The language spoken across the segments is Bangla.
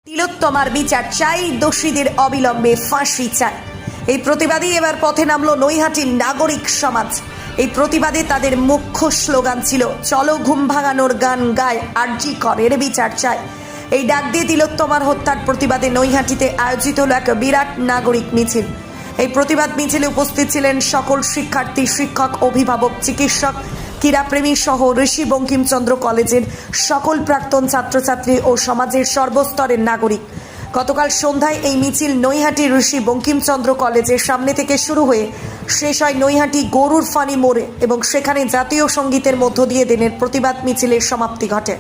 তিলোত্তমার বিচার চাই, দোষীদের অবিলম্বে ফাঁসি চাই। এই প্রতিবাদে এবার পথে নামলো নৈহাটির নাগরিক সমাজ। এই প্রতিবাদে তাদের মুখ্য স্লোগান ছিল, চলো ঘুম ভাঙানোর গান গায়, আরজি করের বিচার চাই। এই ডাক দিয়ে তিলোত্তমার হত্যার প্রতিবাদে নৈহাটিতে আয়োজিত হল এক বিরাট নাগরিক মিছিল। এই প্রতিবাদ মিছিলে উপস্থিত ছিলেন সকল শিক্ষার্থী, শিক্ষক, অভিভাবক, চিকিৎসক, ক্রীড়াপ্রেমী সহ ঋষি বঙ্কিমচন্দ্র কলেজের সকল প্রাক্তন ছাত্রছাত্রী ও সমাজের সর্বস্তরের নাগরিক। গতকাল সন্ধ্যায় এই মিছিল নৈহাটি ঋষি বঙ্কিমচন্দ্র কলেজের সামনে থেকে শুরু হয়ে শেষ হয় নৈহাটি গরুর ফানি মোড়ে এবং সেখানে জাতীয় সঙ্গীতের মধ্য দিয়ে দিনের প্রতিবাদ মিছিলের সমাপ্তি ঘটে।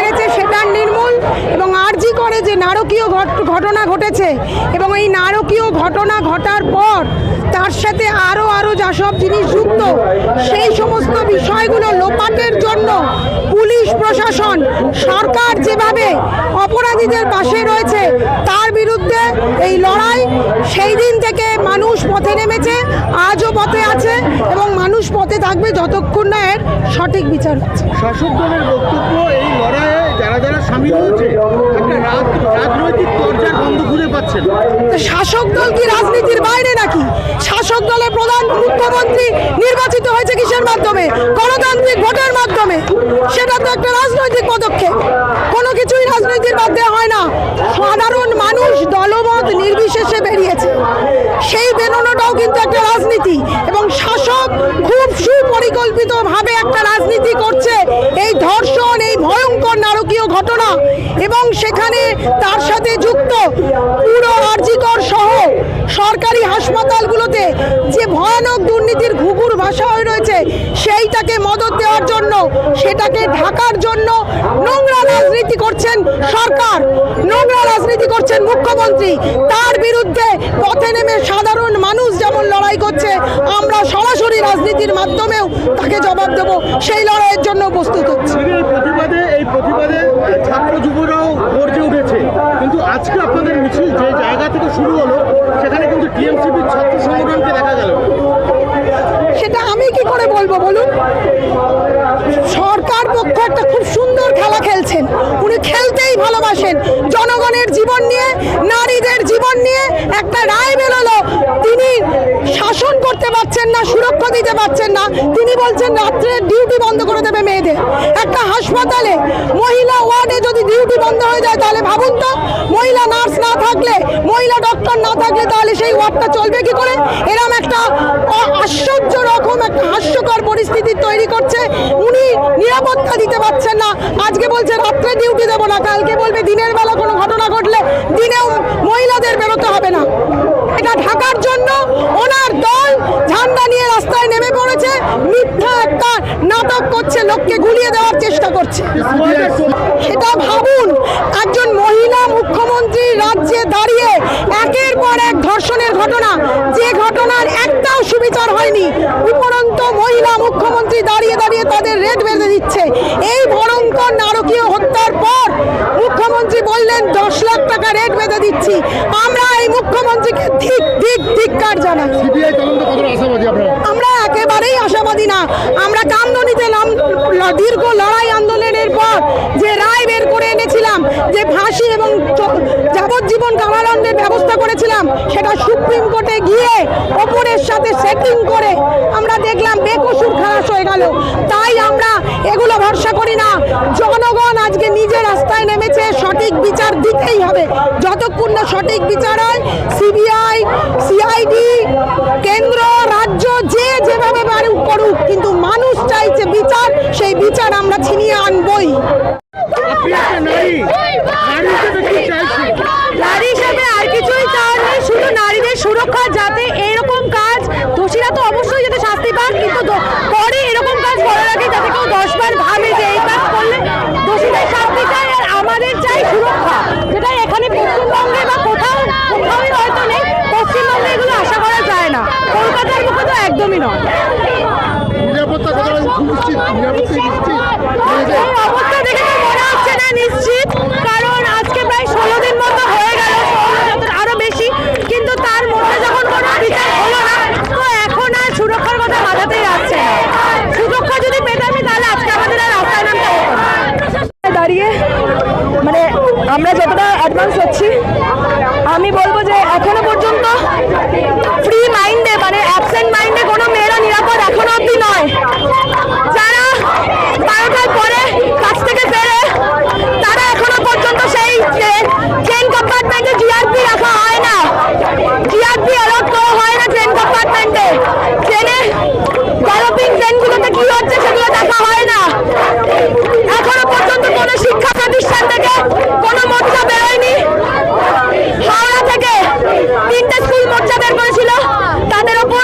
গেছে সেটার নির্মূল এবং আরজি করে যে নারকীয় ঘটনা ঘটেছে এবং এই নারকীয় ঘটনা ঘটার পর তার সাথে আরও যা সব জিনিস যুক্ত সেই সমস্ত বিষয়গুলো লোপাটের জন্য পুলিশ প্রশাসন সরকার যেভাবে অপরাধীদের পাশে রয়েছে তার বিরুদ্ধে এই লড়াই সেই দিন থেকে মানুষ পথে নেমেছে, আজও পথে আছে এবং মানুষ পথে থাকবে যতক্ষণ না এর সঠিক বিচার হচ্ছে। শাসক দলের বক্তব্য এই লড়াইয়ে যারা যারা সামিল হয়েছে একটা রাজনৈতিক পর্যায়ের বন্ধ খুঁজে পাচ্ছেন। শাসক দল কি রাজনীতির বাইরে নাকি? শাসক দলের প্রধান মুখ্যমন্ত্রী নির্বাচিত হয়েছে কিসের মাধ্যমে? গণতান্ত্রিক ভোটের মাধ্যমে। সেটা তো একটা রাজনৈতিক পদক্ষেপ। কোনো কিছুই রাজনীতির মধ্যে হয় না। সাধারণ মানুষ দলমত নির্বিশেষে বেরিয়েছে, সেই বেরোনোটাও কিন্তু একটা রাজনীতি এবং শাসক খুব সুপরিকল্পিতভাবে একটা রাজনীতি করছে। এই ধর্ষণ, এই ভয়ঙ্কর নারকীয় ঘটনা এবং সেখানে তার সাথে যুক্ত পুরো আরজিকর সহ সরকারি হাসপাতালগুলোতে যে ভয়ানক দুর্নীতির ঘুঘুর ভাষা হয়ে রয়েছে সেইটাকে মদত দেওয়ার জন্য, সেটাকে ঢাকার জন্য নোংরা রাজনীতি করছেন সরকার, নোংরা রাজনীতি করছেন মুখ্যমন্ত্রী। তার বিরুদ্ধে পথে নেমে সাধারণ মানুষ যেমন লড়াই করছে, আমরা সরাসরি রাজনীতির মাধ্যমেও তাকে জবাব দেব, সেই লড়াইয়ের জন্য প্রস্তুত হচ্ছে। এই প্রতিবাদে ছাত্র যুবরাও গর্জে উঠেছে, কিন্তু আজকে আপনাদের মিছিল যে জায়গা থেকে শুরু হলো সেখানে কিন্তু টিএমসিপির ছাত্র সংগঠনকে দেখা গেল। সেটা আমি কি করে বলবো বলুন? সরকার পক্ষ একটা খুব সুন্দর খেলা খেলছেন, উনি খেলতেই ভালোবাসেন। জনগণের জীবন নিয়ে, নারীদের জীবন নিয়ে একটা রায় বেরোলো, তিনি শাসন করতে পারছেন না, সুরক্ষা দিতে পারছেন না, তিনি বলছেন রাত্রে ডিউটি বন্ধ করে দেবে মেয়েদের। একটা হাসপাতালে মহিলা ওয়ার্ডে যদি ডিউটি বন্ধ হয়ে যায় তাহলে ভাবুন তো, মহিলা নার্স না থাকলে, মহিলা ডক্টর না থাকলে তাহলে সেই ওয়ার্ডটা চলবে কি করে? এরকম একটা আশ্চর্য রকম একটা হাস্যকর পরিস্থিতি তৈরি করছে। উনি নিরাপত্তা দিতে পারছেন না, আজকে বলছে রাত্রে ডিউটি দেবো না, কালকে বলবে দিনের বেলা কোনো ঘটনা ঘটলে দিনেও মহিলাদের বেরোতে হবে না। এটা ঢাকার জন্য ওনার দল ঝান্ডা নিয়ে রাস্তায় নেমে পড়েছে, মিথ্যা একটা নাটক করছে, লোককে গুলিয়ে দেওয়ার চেষ্টা করছে। সেটা ভাবুন, একজন মহিলা মুখ্যমন্ত্রী রাজ্যে দাঁড়িয়ে একের পর এক ধর্ষণের ঘটনা, যে ঘটনার একটাও সুবিচার হয়নি, উপরন্ত মহিলা মুখ্যমন্ত্রী দাঁড়িয়ে দাঁড়িয়ে তাদের রেট বেঁধে দিচ্ছে। এই ভয়ঙ্কর নারকীয় হত্যার পর মুখ্যমন্ত্রী বললেন 10 লাখ টাকা রেট বেঁধে দিচ্ছি। আমরা এই মুখ্যমন্ত্রীকে ধিক্কার জানাই। আমরা একেবারেই আশাবাদী না। আমরা কামদুনিতে দীর্ঘ লড়াই আন্দোলনের পর যে রায় বের করে এনেছিলাম, যে ফাঁসি এবং যাবজ্জীবন কারাদণ্ডের ব্যবস্থা করেছিলাম, সেটা সুপ্রিম কোর্টে গিয়ে ওপরের সাথে সেটিং করে আমরা দেখলাম বেকসুর খালাস হয়ে গেল। তাই আমরা এগুলো ভরসা করি না। জনগণ আজকে নিজে রাস্তায় নেমেছে, সঠিক বিচার দিতেই হবে। যতক্ষণ না সঠিক বিচার হয়, সিবিআই, সিআইডি, কেন্দ্র, রাজ্য যে যেভাবে করুক, কিন্তু মানুষ চাইছে বিচার, সেই বিচার আমরা ছিনিয়ে আনবই। নারী হিসেবে আর কিছুই চাওয়ার নেই, শুধু নারীদের সুরক্ষা, যাতে এইরকম কাজ, দোষীরা তো অবশ্যই যাতে শাস্তি পান, কিন্তু পরে এরকম কাজ করার আগে যাতে কেউ 10 বার ভাবে যে এই কাজ করলে দোষীদের শাস্তি চাই। আর আমাদের চাই সুরক্ষা, যেটা এখানে পশ্চিমবঙ্গে বা কোথাওই হয়তো নেই। পশ্চিমবঙ্গে এগুলো আশা করা যায় না, কলকাতার মুখে তো একদমই নয়। অবস্থা দেখে তো মনে হচ্ছে না নিশ্চিত, কারণ আজকে প্রায় 16 দিন মতো হয়ে গেল, আরো বেশি, কিন্তু তার মধ্যে যখন কোনো বিচার হলো না, তো এখন আর সুরক্ষার কথা মাথাতেই আসছে না। সুরক্ষা যদি পেতাম তাহলে আজকে আমাদের আর রাস্তায় নামতে হতো না। দাঁড়িয়ে মানে আমরা যতটা অ্যাডভান্স হচ্ছি, আমি বলবো যে এখনো পর্যন্ত ফ্রি মাইন্ডে, মানে অ্যাবসেন্ট মাইন্ডে কোনো মেয়েরা নিরাপদ এখনো অব্দি নয়। যারা 12টার পরে কাছ থেকে ফেরে, তারা এখনো পর্যন্ত সেই ট্রেন কম্পার্টমেন্টে জিআরপি রাখা হয় না, জিআরপি অ্যালার্ট করা হয় না ট্রেন কম্পার্টমেন্টে। ট্রেনে গ্যালোপিং ট্রেনগুলোতে কি হচ্ছে সেগুলো দেখা হয় না। এখনো পর্যন্ত কোনো শিক্ষা প্রতিষ্ঠান থেকে কোনো মোর্চা বেরোয়নি। হাওড়া থেকে 3টে স্কুল মোর্চা বের করেছিল, তাদের ওপর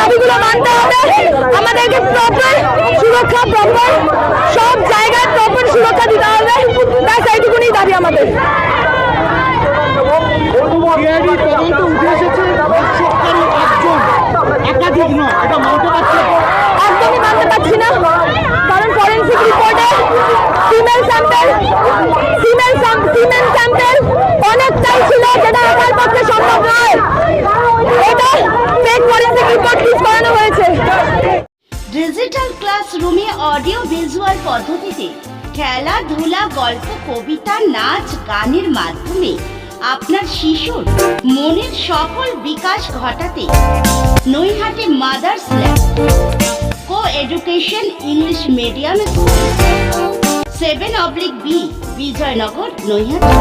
দাবিগুলো মানতে হবে। আমাদেরকে প্রপার সুরক্ষা, প্রপার সব জায়গায় প্রপার সুরক্ষা দিতে হবে। ব্যাস এইটুকুনি দাবি আমাদের। সিআইডি তদন্ত উঠে এসেছে ধর্ষককারী একজন, একাধিক নয়, এটা মানতে পারছে না। একদমই মানতে পারছি না, কারণ ফরেন্সিক রিপোর্টে সিমেন্ট স্যাম্পেল অনেকটাই ছিল, যেটা একার পক্ষে সম্ভব নয়। এটা ফেক ফরেন্সিক রিপোর্ট ইউজ করানো হয়েছে। ডিজিটাল ক্লাসরুমে অডিও ভিজুয়াল পদ্ধতিতে খেলাধুলা, গল্প, কবিতা, নাচ, গানের মাধ্যমে আপনার শিশুর মনের সফল বিকাশ ঘটাতে Naihati mothers lab co education English medium school 7/B Bijaynagar, Naihati.